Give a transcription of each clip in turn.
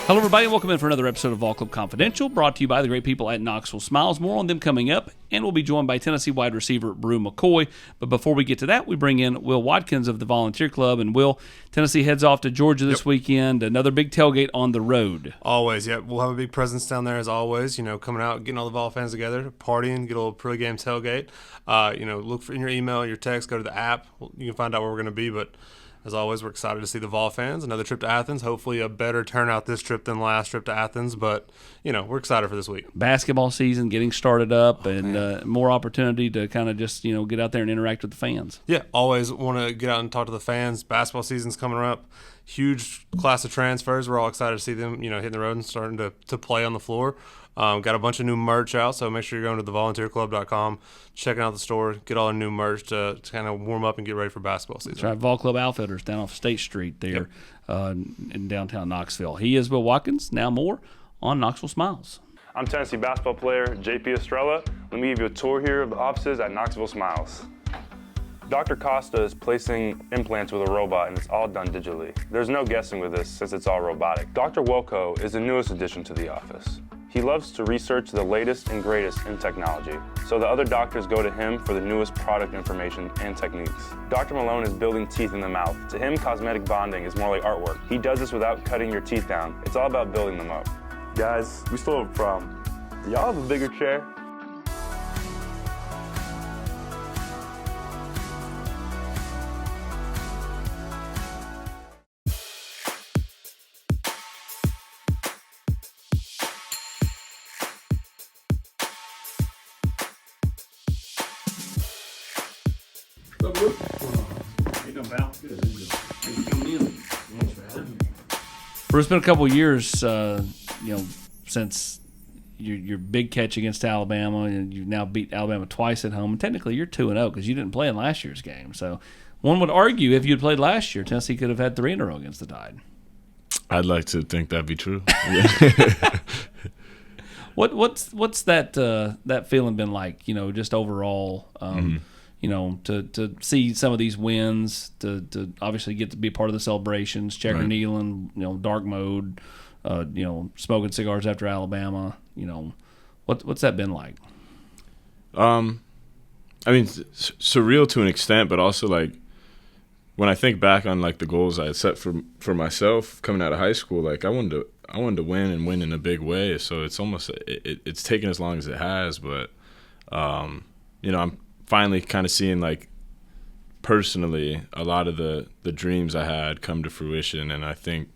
Hello, everybody, and welcome in for another episode of Vol Club Confidential, brought to you by the great people at Knoxville Smiles. More on them coming up, and we'll be joined by Tennessee wide receiver Brew McCoy. But before we get to that, we bring in Will Watkins of the Volunteer Club. And Will, Tennessee heads off to Georgia this weekend, another big tailgate on the road. Always, yeah. We'll have a big presence down there as always, coming out, getting all the Vol fans together, partying, get a little pregame tailgate. Look for in your email, your text, go to the app. You can find out where we're going to be, but as always, we're excited to see the Vol fans. Another trip to Athens. Hopefully a better turnout this trip than last trip to Athens. But, we're excited for this week. Basketball season getting started up and more opportunity to kind of just, get out there and interact with the fans. Yeah, always want to get out and talk to the fans. Basketball season's coming up. Huge class of transfers. We're all excited to see them, hitting the road and starting to play on the floor. Got a bunch of new merch out, so make sure you're going to thevolunteerclub.com, checking out the store, get all our new merch to kind of warm up and get ready for basketball season. That's right, Vol Club Outfitters down off State Street there in downtown Knoxville. He is Will Watkins. Now more on Knoxville Smiles. I'm Tennessee basketball player JP Estrella. Let me give you a tour here of the offices at Knoxville Smiles. Dr. Costa is placing implants with a robot, and it's all done digitally. There's no guessing with this since it's all robotic. Dr. Welko is the newest addition to the office. He loves to research the latest and greatest in technology, so the other doctors go to him for the newest product information and techniques. Dr. Malone is building teeth in the mouth. To him, cosmetic bonding is more like artwork. He does this without cutting your teeth down. It's all about building them up. Guys, we still have a problem. Do y'all have a bigger chair? Bruce, it's been a couple of years, since your big catch against Alabama, and you've now beat Alabama twice at home. And technically, you're 2-0 because you didn't play in last year's game. So one would argue if you'd played last year, Tennessee could have had 3 in a row against the Tide. I'd like to think that'd be true. What's that feeling been like? Just overall. To see some of these wins, to obviously get to be part of the celebrations, checker kneeling, dark mode, smoking cigars after Alabama. What's that been like? Surreal to an extent, but also like when I think back on like the goals I had set for myself coming out of high school, like I wanted to win and win in a big way. So it's almost it's taken as long as it has, but I'm finally kind of seeing, like, personally, a lot of the dreams I had come to fruition. And I think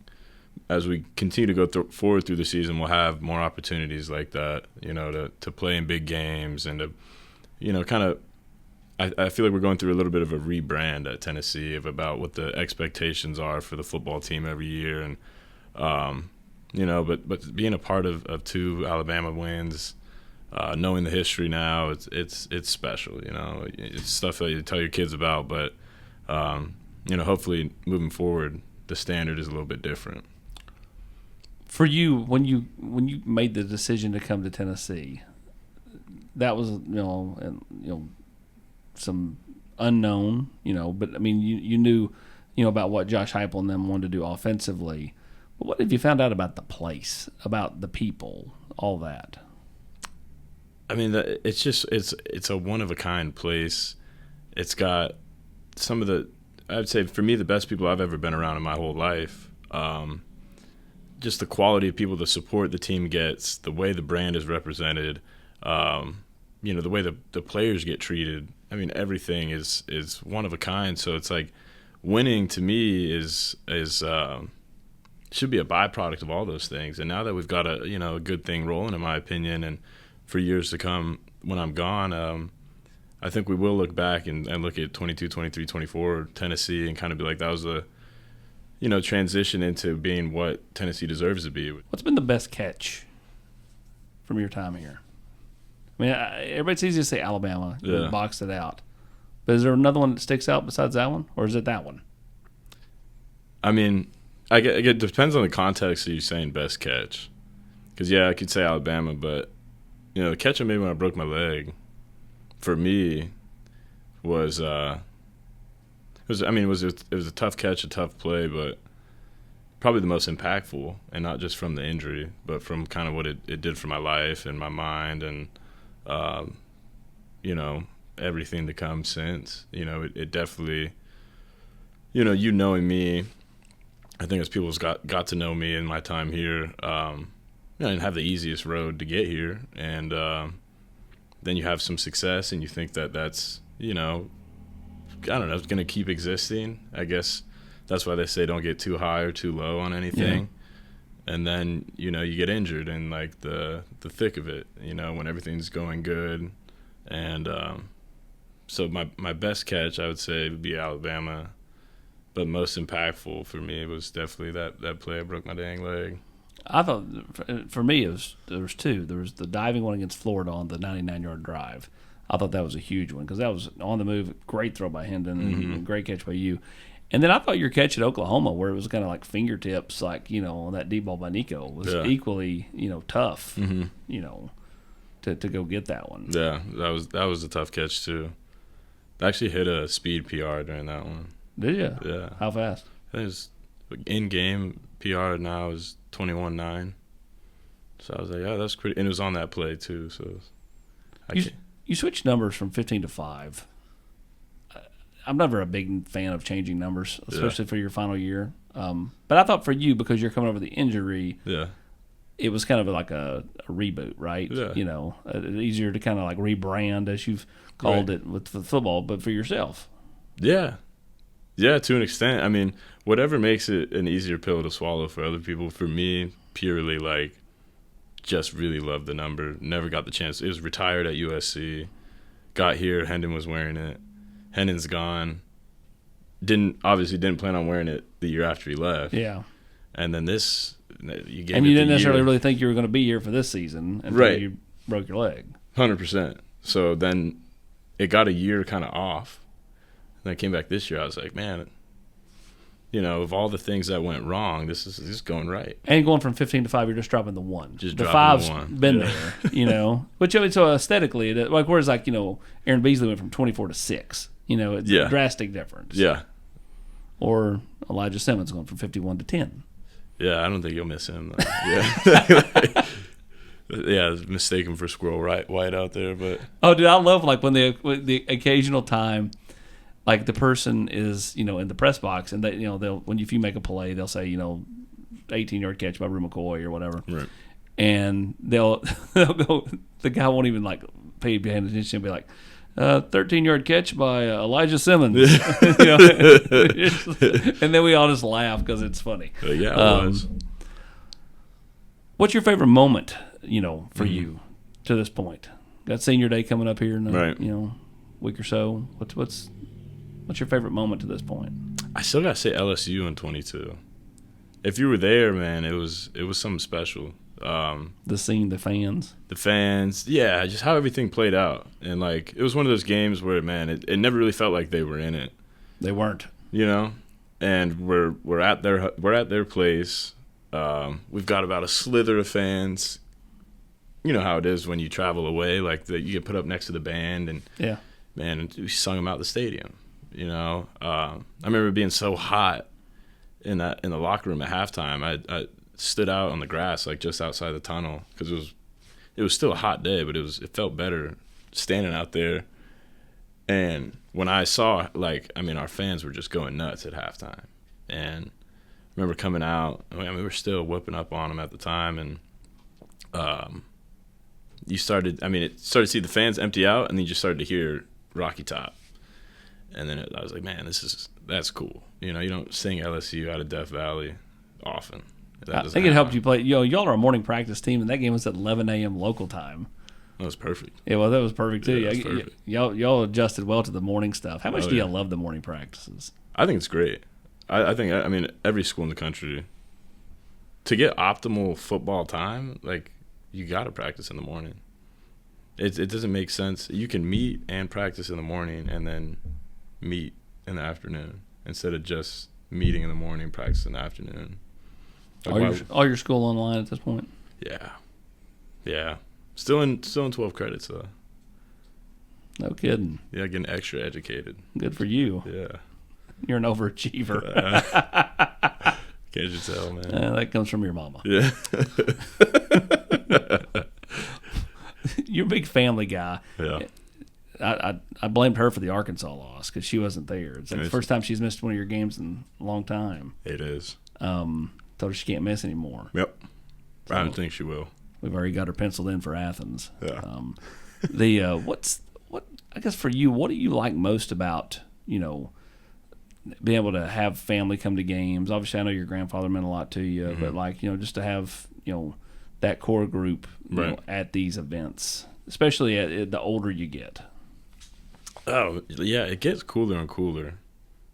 as we continue to go forward through the season, we'll have more opportunities like that, to play in big games and to, I feel like we're going through a little bit of a rebrand at Tennessee about what the expectations are for the football team every year. And, but being a part of 2 Alabama wins, knowing the history now, it's special. It's stuff that you tell your kids about, but hopefully moving forward, the standard is a little bit different. For you, when you made the decision to come to Tennessee, that was some unknown, but I mean you knew about what Josh Heupel and them wanted to do offensively. But what have you found out about the place, about the people, all that? I mean, it's a one-of-a-kind place. It's got some of I'd say for me, the best people I've ever been around in my whole life. Just the quality of people, the support the team gets, the way the brand is represented, the way the players get treated. I mean, everything is one of a kind. So it's like winning to me is should be a byproduct of all those things. And now that we've got a good thing rolling, in my opinion, and for years to come when I'm gone, I think we will look back and look at 22, 23, 24 Tennessee and kind of be like, that was a transition into being what Tennessee deserves to be. What's been the best catch from your time here? I mean, everybody's easy to say Alabama, boxed it out. But is there another one that sticks out besides that one, or is it that one? I mean, it depends on the context that you're saying best catch. Because, I could say Alabama, but the catch I made when I broke my leg, for me, was it was a tough catch, a tough play, but probably the most impactful, and not just from the injury, but from kind of what it did for my life and my mind and, you know, everything to come since. You know, it definitely, you know, you knowing me, I think as people's got to know me in my time here, you know, I didn't have the easiest road to get here. And then you have some success and you think that's, you know, I don't know, it's going to keep existing. I guess that's why they say don't get too high or too low on anything. Yeah. And then, you know, you get injured in like the thick of it, you know, when everything's going good. And so my best catch, I would say, would be Alabama. But most impactful for me was definitely that play. I broke my dang leg. I thought, for me, there was two. There was the diving one against Florida on the 99-yard drive. I thought that was a huge one because that was on the move. Great throw by Hendon and great catch by you. And then I thought your catch at Oklahoma, where it was kind of like fingertips, like, you know, on that deep ball by Nico, was equally, you know, tough, you know, to go get that one. Yeah, that was a tough catch too. I actually hit a speed PR during that one. Did you? Yeah. How fast? I think it was in-game PR now is 21.9. So I was like, yeah, that's pretty. And it was on that play too. So you switched numbers from 15 to 5. I'm never a big fan of changing numbers, especially for your final year. But I thought for you, because you're coming over the injury, it was kind of like a reboot, right? Yeah. You know, easier to kind of like rebrand, as you've called it with football, but for yourself. Yeah. Yeah, to an extent. I mean, whatever makes it an easier pill to swallow for other people, for me, purely like just really loved the number. Never got the chance. It was retired at USC. Got here, Hendon was wearing it. Hendon's gone. Obviously didn't plan on wearing it the year after he left. Yeah. And then this, you gave and it you didn't the necessarily year. really think you were going to be here for this season until you broke your leg. 100%. So then it got a year kind of off. And I came back this year. I was like, man, you know, of all the things that went wrong, this is going right. And going from 15 to 5, you're just dropping the 1. Just the dropping 5's the 1. been there, you know. Which, I mean, so aesthetically, like, whereas, like, you know, Aaron Beasley went from 24 to 6. You know, it's a drastic difference. Yeah. Or Elijah Simmons going from 51 to 10. Yeah, I don't think you'll miss him, though. Yeah. Yeah, mistaken for Squirrel White out there, but oh, dude, I love like when the occasional time, like the person is, you know, in the press box and they, you know, if you make a play, they'll say, you know, 18-yard catch by McCoy or whatever, right. And they'll go. The guy won't even like pay attention and be like, 13-yard catch by Elijah Simmons, you know? And then we all just laugh because it's funny. Yeah, it was. What's your favorite moment, you know, for you to this point? Got senior day coming up here in a you know, week or so. What's your favorite moment to this point? I still gotta say LSU in 22. If you were there, man, it was something special. The scene, the fans, yeah, just how everything played out, and like it was one of those games where, man, it never really felt like they were in it. They weren't, you know. And we're at their place. We've got about a slither of fans. You know how it is when you travel away, like you get put up next to the band, and man, we sung them out the stadium. You know, I remember it being so hot in the locker room at halftime. I stood out on the grass, like just outside the tunnel, because it was still a hot day, but it felt better standing out there. And when I saw, like, I mean, our fans were just going nuts at halftime, and I remember coming out. I mean, we were still whipping up on them at the time, and it started to see the fans empty out, and then you just started to hear Rocky Top. And then I was like, man, that's cool. You know, you don't sing LSU out of Death Valley often. I think it helped you play. Y'all are a morning practice team, and that game was at 11 a.m. local time. That was perfect. Yeah, well, that was perfect too. Yeah, perfect. Y'all adjusted well to the morning stuff. How much do y'all love the morning practices? I think it's great. I mean, every school in the country, to get optimal football time, like, you got to practice in the morning. It doesn't make sense. You can meet and practice in the morning and then meet in the afternoon instead of just meeting in the morning, practice in the afternoon. Like all your school online at this point? Yeah. Still in 12 credits though. No kidding. Yeah, getting extra educated. Good for you. Yeah. You're an overachiever. Can't you tell, man? That comes from your mama. Yeah. You're a big family guy. Yeah. I blamed her for the Arkansas loss because she wasn't there. It's like the first time she's missed one of your games in a long time. It is. Told her she can't miss anymore. Yep. So I don't think she will. We've already got her penciled in for Athens. Yeah. What I guess for you, what do you like most about, being able to have family come to games? Obviously, I know your grandfather meant a lot to you, but just to have, that core group at these events, especially at the older you get. Oh, yeah, it gets cooler and cooler.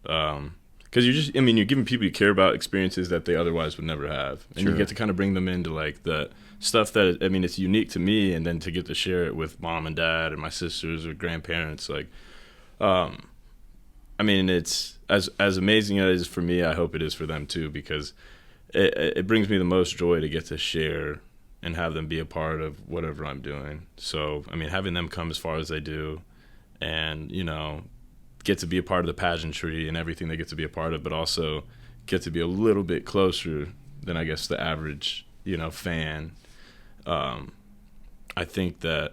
Because you're giving people you care about experiences that they otherwise would never have. And you get to kind of bring them into, like, the stuff that, it's unique to me, and then to get to share it with mom and dad and my sisters or grandparents. Like, it's as amazing as it is for me, I hope it is for them, too, because it brings me the most joy to get to share and have them be a part of whatever I'm doing. So, having them come as far as they do and, get to be a part of the pageantry and everything they get to be a part of, but also get to be a little bit closer than, I guess, the average, fan. I think that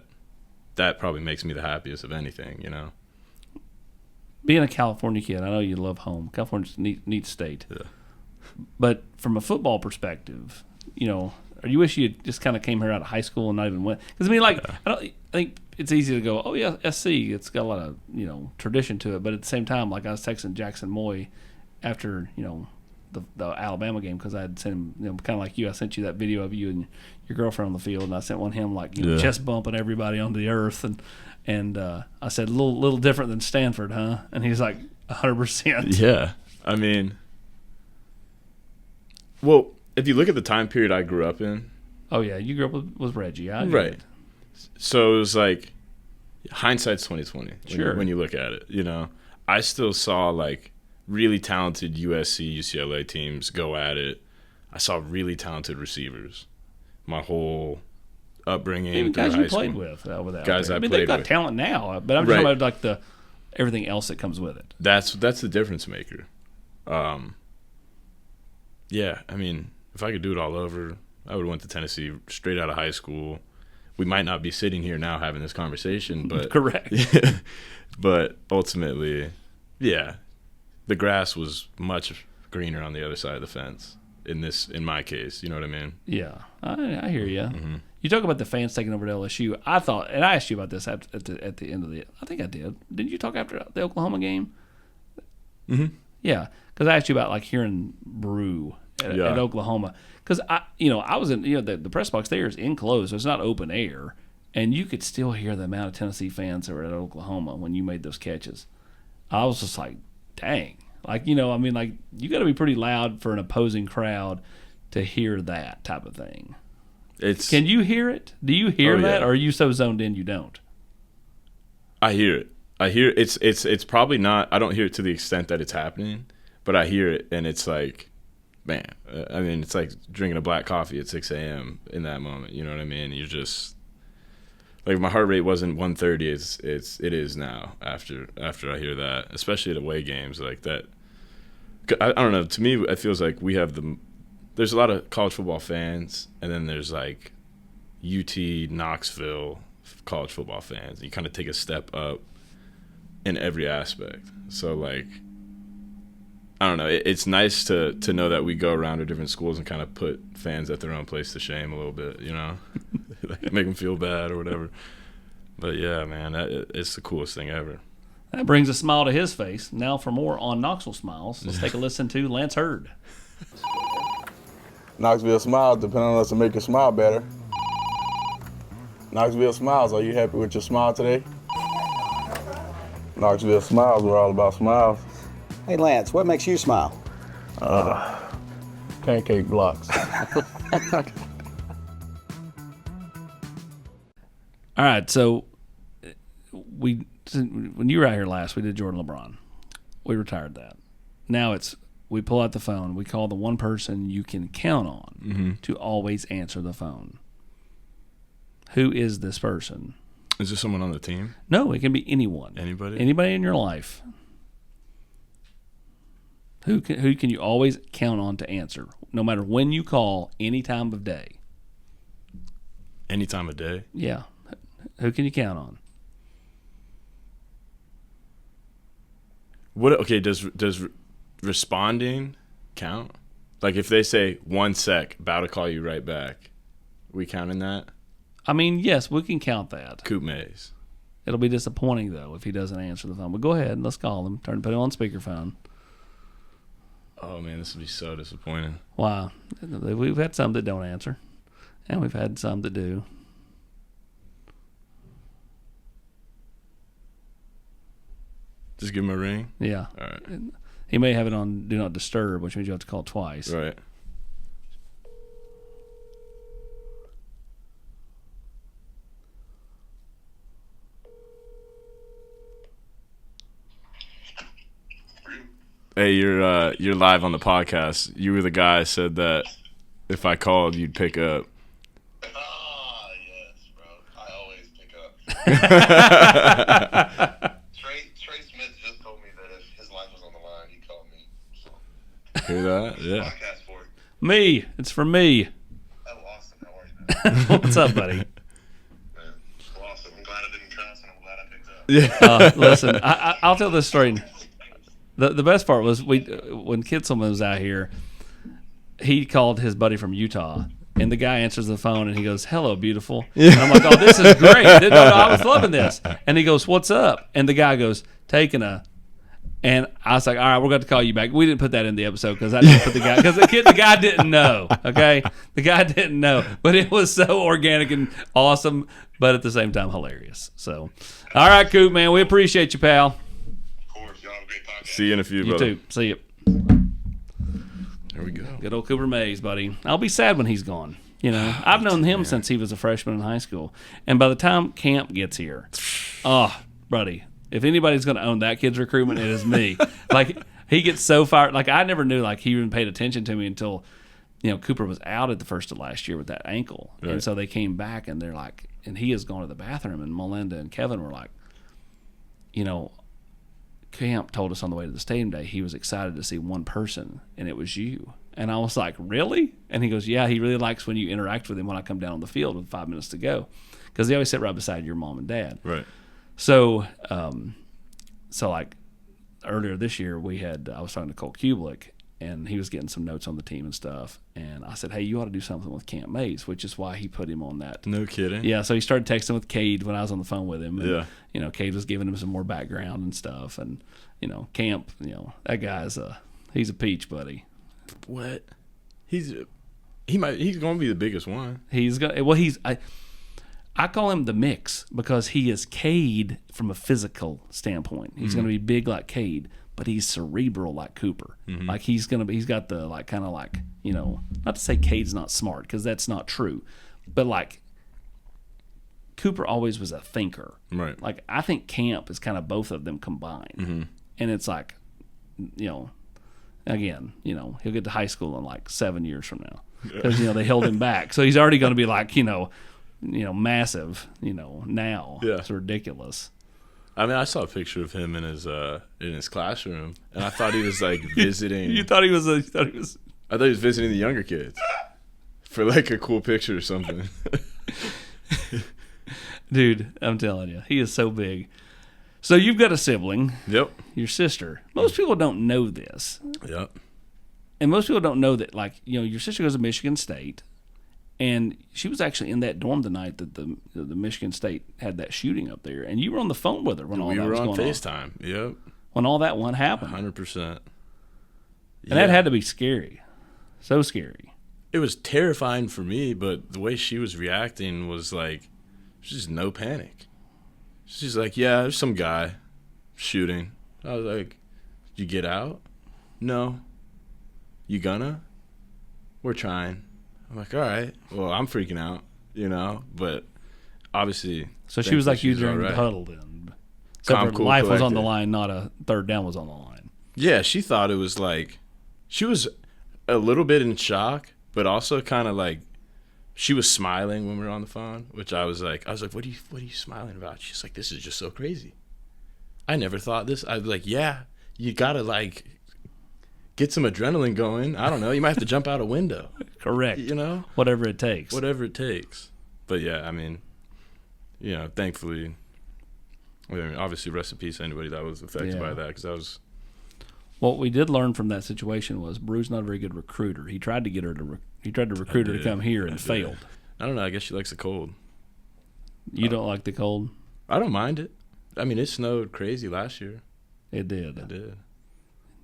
probably makes me the happiest of anything, Being a California kid, I know you love home. California's a neat state. Yeah. But from a football perspective, or you wish you just kind of came here out of high school and not even went? Because, I think it's easy to go, oh, yeah, SC, it's got a lot of, tradition to it. But at the same time, like I was texting Jackson Moy after, the Alabama game, because I had sent him, kind of like you, I sent you that video of you and your girlfriend on the field, and I sent one him like, chest bumping everybody onto the earth. And I said, a little different than Stanford, huh? And he's like, 100%. Yeah. Well, if you look at the time period I grew up in. Oh, yeah. You grew up with Reggie. I get right. it. So it was like, hindsight's 20/20. Sure. When you look at it, I still saw like really talented USC, UCLA teams go at it. I saw really talented receivers. My whole upbringing. Even through guys high you played school. with over there. Guys I played they've got with. talent now, but I'm just talking about like everything else that comes with it. That's the difference maker. Yeah, if I could do it all over, I would have went to Tennessee straight out of high school. We might not be sitting here now having this conversation, but correct. But ultimately, yeah, the grass was much greener on the other side of the fence. In my case, you know what I mean? Yeah, I hear you. Mm-hmm. You talk about the fans taking over to LSU. I thought, and I asked you about this at the end of the. I think I did. Didn't you talk after the Oklahoma game? Mm-hmm. Yeah, because I asked you about like hearing Brew at Oklahoma. Because I was in the press box there is enclosed, so it's not open air, and you could still hear the amount of Tennessee fans that were at Oklahoma when you made those catches. I was just like, dang, like you got to be pretty loud for an opposing crowd to hear that type of thing. Can you hear it? Do you hear that, or are you so zoned in you don't? I hear it. It's probably not. I don't hear it to the extent that it's happening, but I hear it, and it's like. Man, it's like drinking a black coffee at 6 a.m. in that moment. You know what I mean? You're just like my heart rate wasn't 130. It is now after I hear that, especially at away games like that. I don't know. To me, it feels like we have there's a lot of college football fans, and then there's like UT, Knoxville college football fans. You kind of take a step up in every aspect. So like. I don't know. It's nice to know that we go around to different schools and kind of put fans at their own place to shame a little bit, like make them feel bad or whatever. But yeah, man, it's the coolest thing ever. That brings a smile to his face. Now for more on Knoxville Smiles, let's take a listen to Lance Hurd. Knoxville Smiles depend on us to make you smile better. Knoxville Smiles, are you happy with your smile today? Knoxville Smiles, we're all about smiles. Hey, Lance, what makes you smile? Pancake blocks. All right, so when you were out here last, we did Jordan LeBron. We retired that. Now we pull out the phone. We call the one person you can count on to always answer the phone. Who is this person? Is this someone on the team? No, it can be anyone. Anybody? Anybody in your life. Who can you always count on to answer, no matter when you call, any time of day? Any time of day. Yeah. Who can you count on? What? Okay. Does responding count? Like if they say 1 sec, about to call you right back, we counting that? I mean, yes, we can count that. Coop Mays. It'll be disappointing though if he doesn't answer the phone. But go ahead, let's call him. Put him on speakerphone. Oh man, this would be so disappointing. Wow, we've had some that don't answer, and we've had some that do. Just give him a ring. Yeah. All right. He may have it on Do Not Disturb, which means you have to call twice. Right. Hey, you're live on the podcast. You were the guy who said that if I called, you'd pick up. Ah, yes, bro. I always pick up. Trey Smith just told me that if his life was on the line, he'd call me. So, Hear that? Yeah. podcast for it. Me. It's for me. Oh, Austin, how are you, man? What's up, buddy? Man, awesome. I'm glad I didn't cuss, and I'm glad I picked up. Yeah. Listen, I'll tell this story. The best part was when Kitzelman was out here, he called his buddy from Utah, and the guy answers the phone, and he goes, "Hello, beautiful." Yeah. And I'm like, "Oh, this is great. No, I was loving this." And he goes, "What's up?" And the guy goes, "Taking a." And I was like, "All right, we're going to call you back." We didn't put that in the episode because I didn't put the guy because the guy didn't know. Okay, the guy didn't know, but it was so organic and awesome, but at the same time hilarious. So, all right, Coop, man, we appreciate you, pal. Of course, y'all have a great podcast. See you in a few, You brother. too. See you. There we go. Good old Cooper Mays, buddy. I'll be sad when he's gone. You know, I've known him since he was a freshman in high school, and by the time camp gets here, oh, buddy, if anybody's going to own that kid's recruitment, it is me. Like he gets so fired. Like I never knew like he even paid attention to me until Cooper was out at the first of last year with that ankle, Right. and so they came back and they're like, and he has gone to the bathroom, and Melinda and Kevin were like, Camp told us on the way to the stadium day he was excited to see one person, and it was you. And I was like, really? And he goes, yeah, he really likes when you interact with him when I come down on the field with 5 minutes to go, because they always sit right beside your mom and dad. Right. So, like earlier this year, I was talking to Cole Kubelik, and he was getting some notes on the team and stuff. And I said, hey, you ought to do something with Camp Mays, which is why he put him on that. No kidding. Yeah, so he started texting with Cade when I was on the phone with him. And, Yeah. Cade was giving him some more background and stuff. And, Camp, that guy's he's a peach, buddy. What? He's going to be the biggest one. He's going. Well, I call him the mix because he is Cade from a physical standpoint. He's going to be big like Cade, but he's cerebral like Cooper. Like he's got the like kind of like not to say Cade's not smart because that's not true, but like Cooper always was a thinker. Right. Like I think Camp is kind of both of them combined, and it's like again, he'll get to high school in like 7 years from now because they held him back, so he's already going to be like massive, now. Yeah. It's ridiculous. I mean, I saw a picture of him in his classroom, and I thought he was like visiting. You thought he was I thought he was visiting the younger kids for like a cool picture or something. Dude, I'm telling you, he is so big. So you've got a sibling, Yep. your sister. Most people don't know this, Yep. and most people don't know that. Like your sister goes to Michigan State. And she was actually in that dorm the night that the Michigan State had that shooting up there. And you were on the phone with her when all We that were was on going on. FaceTime. Yep. When all that one happened. 100%. And that had to be scary. So scary. It was terrifying for me, but the way she was reacting was like, just no panic. She's like, yeah, there's some guy shooting. I was like, you get out? No. You gonna? We're trying. I'm like, all right. Well, I'm freaking out, but obviously. So she was like you she's during all right. the huddle then. Except Calm, for cool, life was on the collected. line, not a third down was on the line. Yeah, she thought it was like, she was a little bit in shock, but also kind of like, she was smiling when we were on the phone, which I was like, what are you smiling about? She's like, this is just so crazy. I never thought this. I was like, yeah, you gotta like get some adrenaline going. I don't know. You might have to jump out a window. Correct. You know? Whatever it takes. Whatever it takes. But, yeah, I mean, thankfully, obviously rest in peace to anybody that was affected by that, because that was... What we did learn from that situation was Brew's not a very good recruiter. He tried to get her to recruit her to come here and failed. I don't know. I guess she likes the cold. You don't like the cold? I don't mind it. I mean, it snowed crazy last year. It did. It did.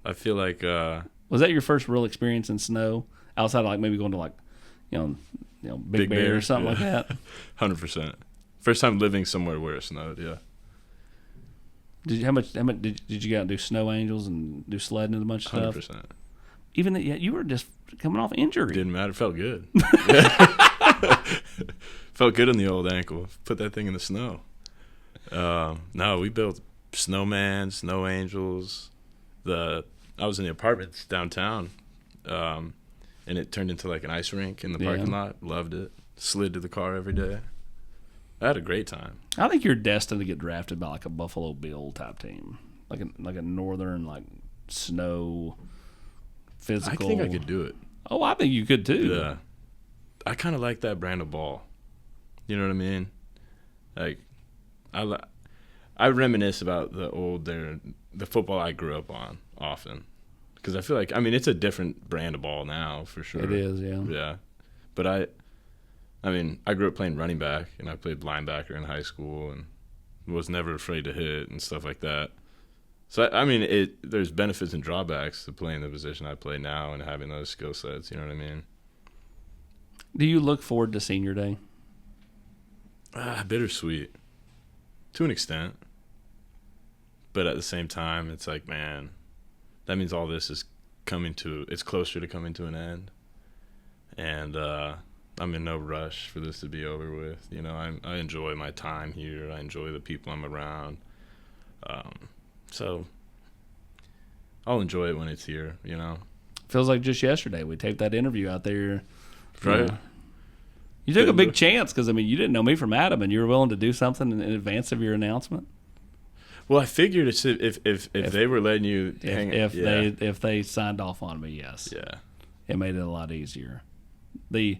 I feel like... was that your first real experience in snow? Outside of like maybe going to like, Big Bear or something like that? 100%. First time living somewhere where it snowed, yeah. How much did you go out and do snow angels and do sledding and a bunch of stuff? 100%. Even that, you were just coming off injury. Didn't matter. Felt good. Felt good on the old ankle. Put that thing in the snow. No, we built snowman, snow angels. I was in the apartments downtown, and it turned into like an ice rink in the parking lot. Loved it. Slid to the car every day. I had a great time. I think you're destined to get drafted by like a Buffalo Bill type team, like a northern like snow physical. I think I could do it. Oh, I think you could too. Yeah, I kind of like that brand of ball. You know what I mean? Like, I reminisce about the football I grew up on often, because I feel like, I mean, it's a different brand of ball now for sure. It is, yeah. Yeah, but I mean, I grew up playing running back, and I played linebacker in high school, and was never afraid to hit and stuff like that. So, I mean, there's benefits and drawbacks to playing the position I play now and having those skill sets, you know what I mean? Do you look forward to senior day? Bittersweet, to an extent. But at the same time, it's like, man, that means all this is it's closer to coming to an end. And, I'm in no rush for this to be over with. You know, I enjoy my time here. I enjoy the people I'm around. So I'll enjoy it when it's here, you know. Feels like just yesterday we taped that interview out there. Right. You took a big chance because, I mean, you didn't know me from Adam, and you were willing to do something in advance of your announcement. Well, I figured if they were letting you hang if they signed off on me, yes. Yeah. It made it a lot easier. Will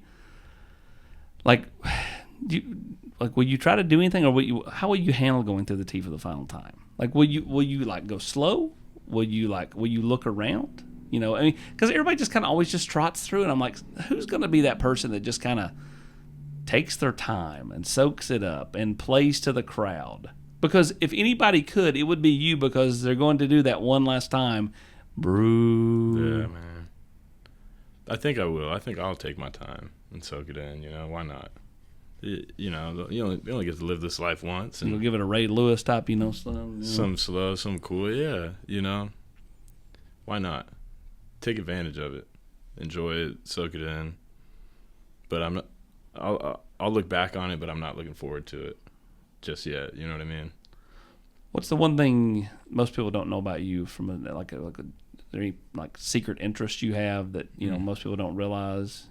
you try to do anything, or how will you handle going through the T for the final time? Like, will you like go slow? Will you look around? You know, I mean, because everybody just kind of always just trots through, and I'm like, who's going to be that person that just kind of takes their time and soaks it up and plays to the crowd? Because if anybody could, it would be you, because they're going to do that one last time. Brew. Yeah, man. I think I will. I think I'll take my time and soak it in. You know, why not? You know, you only get to live this life once. And you'll give it a Ray Lewis type, some slow, some cool. Yeah, you know, why not? Take advantage of it, enjoy it, soak it in. But I'm not. I'll look back on it, but I'm not looking forward to it just yet. You know what I mean? What's the one thing most people don't know about you from any secret interest you have that most people don't realize?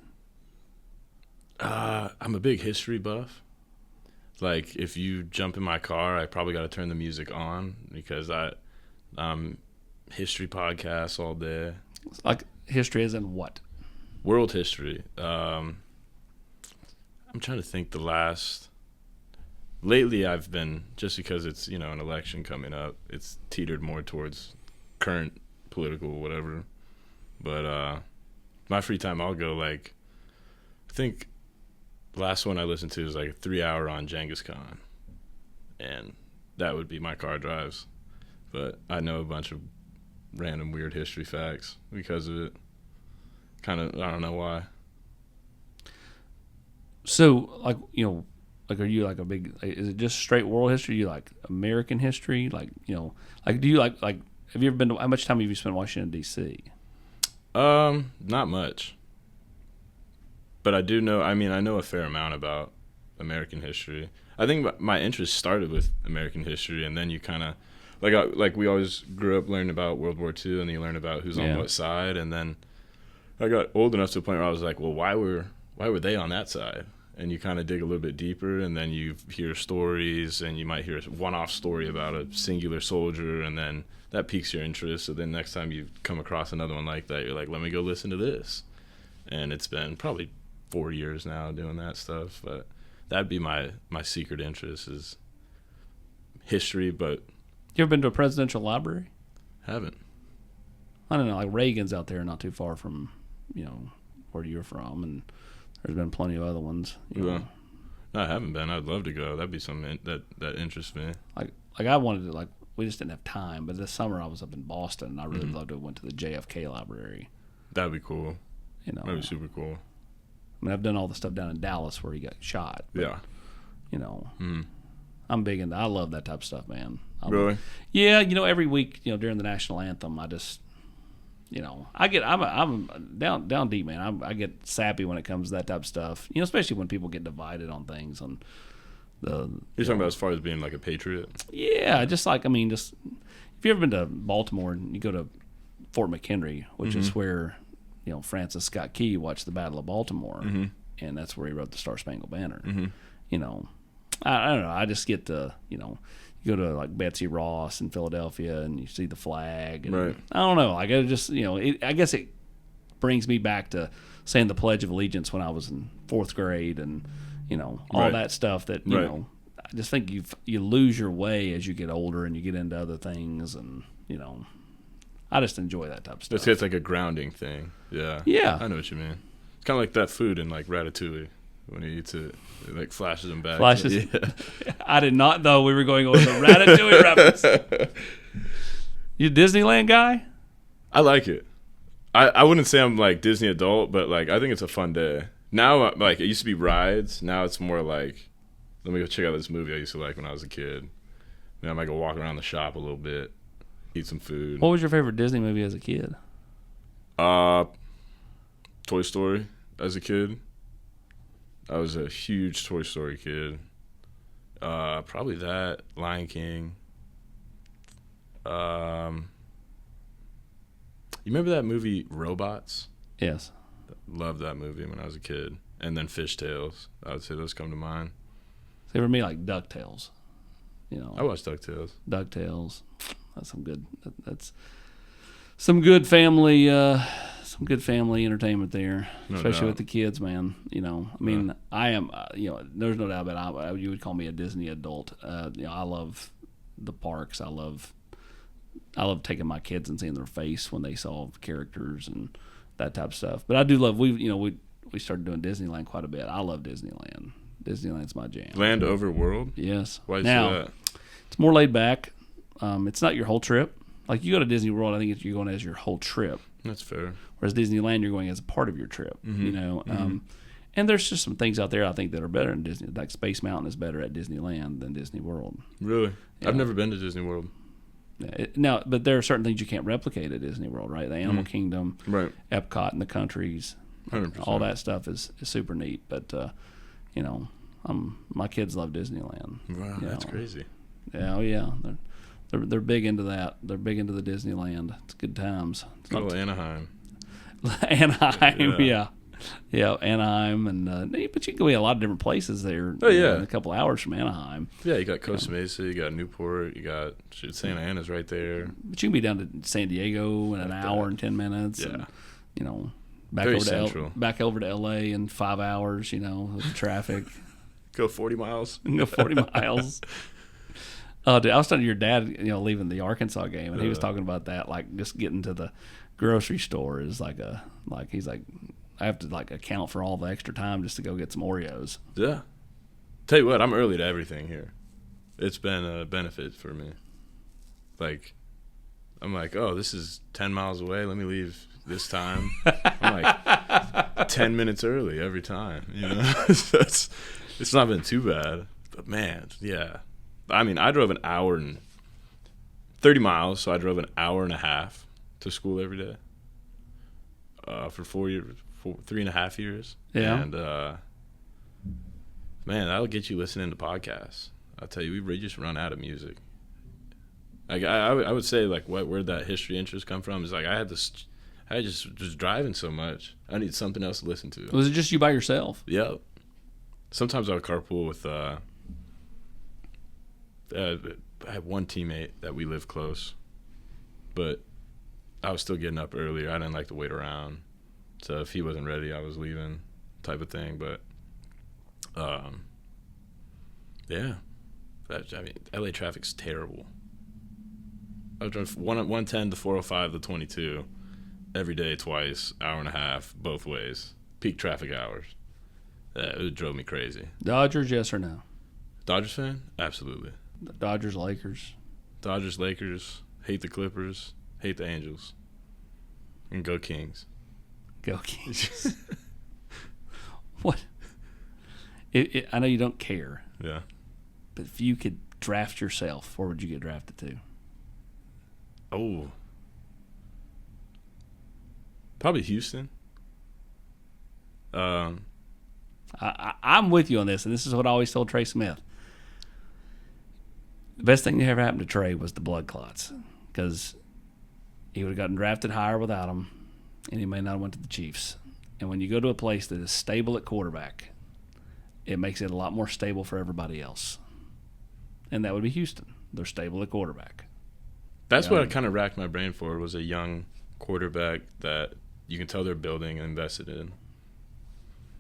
I'm a big history buff. Like, if you jump in my car, I probably got to turn the music on, because history podcasts all day. Like history as in what? World history. I'm trying to think lately I've been, just because it's, an election coming up, it's teetered more towards current political whatever. But my free time, I'll go I think the last one I listened to is a 3-hour on Genghis Khan. And that would be my car drives. But I know a bunch of random weird history facts because of it. Kind of, I don't know why. So, are you a big, is it just straight world history? You like American history? do you have you ever been how much time have you spent in Washington, D.C.? Not much. But I do know, I know a fair amount about American history. I think my interest started with American history, and then you kind of, we always grew up learning about World War II, and then you learn about who's on what side, and then I got old enough to the point where I was like, well, why were they on that side? and you kind of dig a little bit deeper, and then you hear stories, and you might hear a one-off story about a singular soldier, and then that piques your interest. So then next time you come across another one like that, you're like, let me go listen to this. And it's been probably 4 years now doing that stuff, but that'd be my secret interest is history. But You ever been to a presidential library? haven't. I don't know, like Reagan's out there not too far from, where you're from, and there's been plenty of other ones. You know. No, I haven't been. I'd love to go. That'd be something that interests me. Like I wanted to, we just didn't have time, but this summer I was up in Boston, and I really loved to have went to the JFK library. That'd be cool. That'd be super cool. I mean, I've done all the stuff down in Dallas where he got shot. But, Yeah. I'm big into. I love that type of stuff, man. Really? Yeah, every week, during the national anthem, I just, I'm down deep, man. I get sappy when it comes to that type of stuff. Especially when people get divided on things. On the You're talking about as far as being like a patriot? yeah, just if you ever been to Baltimore and you go to Fort McHenry, which is where Francis Scott Key watched the Battle of Baltimore, and that's where he wrote the Star Spangled Banner. I don't know. I just get to, you go to like Betsy Ross in Philadelphia and you see the flag. And Right. I don't know. Like, I just, I guess it brings me back to saying the Pledge of Allegiance when I was in 4th grade and, all Right. that stuff that, Right. I just think you lose your way as you get older and you get into other things and, I just enjoy that type of stuff. It's like a grounding thing. Yeah. Yeah. I know what you mean. It's kind of like that food in like Ratatouille. When he eats it, it like flashes him back. Flashes. Yeah. I did not know we were going over the Ratatouille reference. You a Disneyland guy? I like it. I wouldn't say I'm like Disney adult, but like I think it's a fun day. Now, like it used to be rides. Now it's more like, let me go check out this movie I used to like when I was a kid. Then I might go walk around the shop a little bit, eat some food. What was your favorite Disney movie as a kid? Toy Story as a kid. I was a huge Toy Story kid. Probably that. Lion King. You remember that movie Robots? Yes. Loved that movie when I was a kid. And then Fishtails. I would say those come to mind. See, for me, like DuckTales. I watched DuckTales. DuckTales. That's some good. That's some good family. Some good family entertainment there, No especially doubt. with the kids, man. I am. There's no doubt about it. You would call me a Disney adult. I love the parks. I love taking my kids and seeing their face when they saw characters and that type of stuff. But I do love. We started doing Disneyland quite a bit. I love Disneyland. Disneyland's my jam. Land Over World? Yes. Why is Now, that? it's more laid back. It's not your whole trip. Like you go to Disney World, I think you're going as your whole trip. That's fair. Whereas Disneyland, you're going as a part of your trip. And there's just some things out there I think that are better in Disney. Like Space Mountain is better at Disneyland than Disney World. Really? Yeah. I've never been to Disney World. Now, but there are certain things you can't replicate at Disney World, right? The Animal Kingdom, Right. Epcot, and the countries, 100%. all that stuff is super neat. But my kids love Disneyland. Wow, that's crazy. Yeah, oh yeah, they're big into that. They're big into the Disneyland. It's good times. It's Go to Anaheim. Anaheim, yeah, Anaheim, and but you can go a lot of different places there. Oh, yeah. In a couple hours from Anaheim. Yeah, you got Costa Mesa, you got Newport, you got Santa Ana's right there. But you can be down to San Diego in an hour and 10 minutes. Yeah. And, back Very over central. back over to LA in 5 hours. With the traffic. Go 40 miles. Go 40 miles. Oh, dude, I was talking to your dad, leaving the Arkansas game, and he was talking about that, like just getting to the grocery store is he's like, I have to account for all the extra time just to go get some Oreos. Yeah. Tell you what, I'm early to everything here. It's been a benefit for me. Like, I'm like, oh, this is 10 miles away. Let me leave this time. I'm like 10 minutes early every time. It's not been too bad. But man, yeah. I mean, I drove an hour and 30 miles, so I drove an hour and a half to school every day for 3.5 years. Yeah. And, man, that'll get you listening to podcasts. I'll tell you, we just run out of music. Like, I would say, like, where that history interest come from is, like, I just driving so much. I need something else to listen to. Was it just you by yourself? Yep. sometimes I would carpool with. I had one teammate that we lived close, but I was still getting up earlier. I didn't like to wait around, so if he wasn't ready, I was leaving, type of thing. But, yeah, LA traffic's terrible. I was driving 110 to 405 to 22 every day, twice, hour and a half, both ways, peak traffic hours. It drove me crazy. Dodgers, yes or no? Dodgers fan? Absolutely. Dodgers, Lakers. Dodgers, Lakers. Hate the Clippers. Hate the Angels. And go Kings. Go Kings. What? I know you don't care. Yeah. But if you could draft yourself, where would you get drafted to? Oh. Probably Houston. I'm with you on this, and this is what I always told Trey Smith. The best thing that ever happened to Trey was the blood clots, because he would have gotten drafted higher without them, and he may not have went to the Chiefs. And when you go to a place that is stable at quarterback, it makes it a lot more stable for everybody else. And that would be Houston. They're stable at quarterback. That's what I kind of racked my brain for, was a young quarterback that you can tell they're building and invested in.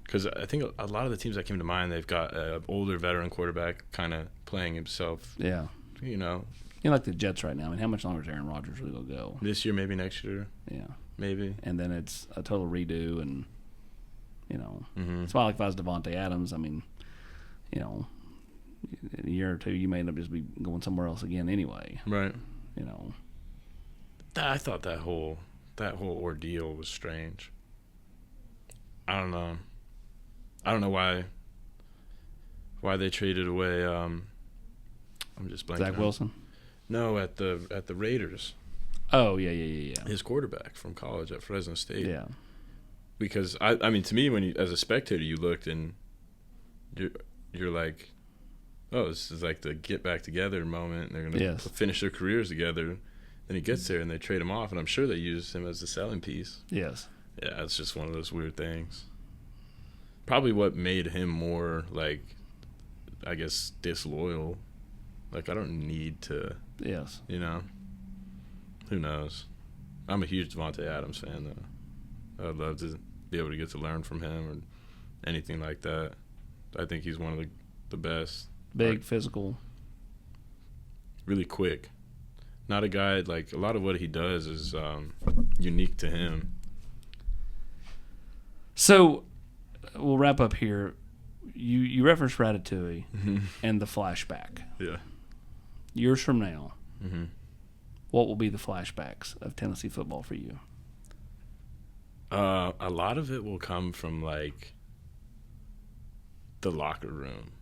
Because I think a lot of the teams that came to mind, they've got an older veteran quarterback kind of playing himself. Yeah. You know. Like the Jets right now. I mean, how much longer is Aaron Rodgers really going to go? This year, maybe next year. Yeah. Maybe. And then it's a total redo, and, Mm-hmm. It's not like if I was Devontae Adams, I mean, in a year or two, you may end up just be going somewhere else again anyway. Right. I thought that whole ordeal was strange. I don't know why they traded away. I'm just blanking. Zach Wilson? No, at the Raiders. Oh yeah. His quarterback from college at Fresno State. Yeah. Because I mean, to me, when you, as a spectator, you looked and you're like, oh, this is like the get back together moment. And they're gonna finish their careers together. Then he gets there and they trade him off, and I'm sure they used him as the selling piece. Yes. Yeah, it's just one of those weird things. Probably what made him more, like, I guess, disloyal. Like, I don't need to. Yes. Who knows? I'm a huge Devontae Adams fan, though. I'd love to be able to get to learn from him or anything like that. I think he's one of the best. Big, physical. Really quick. Not a guy, like, a lot of what he does is unique to him. So, we'll wrap up here. You referenced Ratatouille and the flashback. Yeah. Years from now, Mm-hmm. what will be the flashbacks of Tennessee football for you? A lot of it will come from, like, the locker room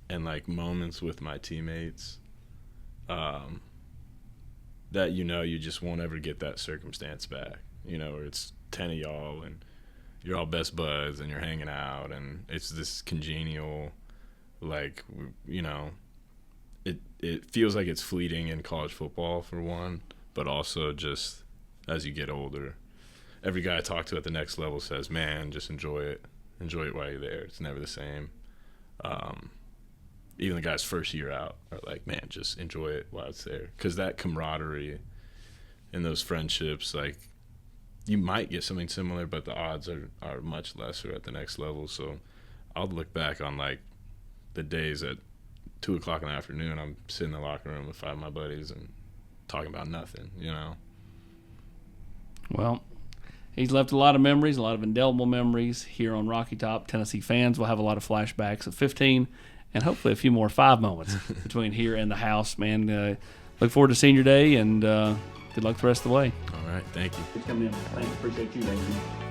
and, like, moments with my teammates that, you just won't ever get that circumstance back, where it's 10 of y'all and you're all best buds and you're hanging out and it's this congenial, like, it feels like it's fleeting in college football, for one, but also just as you get older. Every guy I talk to at the next level says, man, just enjoy it. Enjoy it while you're there. It's never the same. Even the guys first year out are like, man, just enjoy it while it's there. Because that camaraderie and those friendships, like, you might get something similar, but the odds are much lesser at the next level. So I'll look back on, like, the days at 2 o'clock in the afternoon, I'm sitting in the locker room with 5 of my buddies and talking about nothing, Well, he's left a lot of memories, a lot of indelible memories here on Rocky Top. Tennessee fans will have a lot of flashbacks of 15 and hopefully a few more 5 moments between here and the house, man. Look forward to Senior Day, and good luck the rest of the way. All right, thank you. Good coming in. Thanks. Appreciate you, Nathan.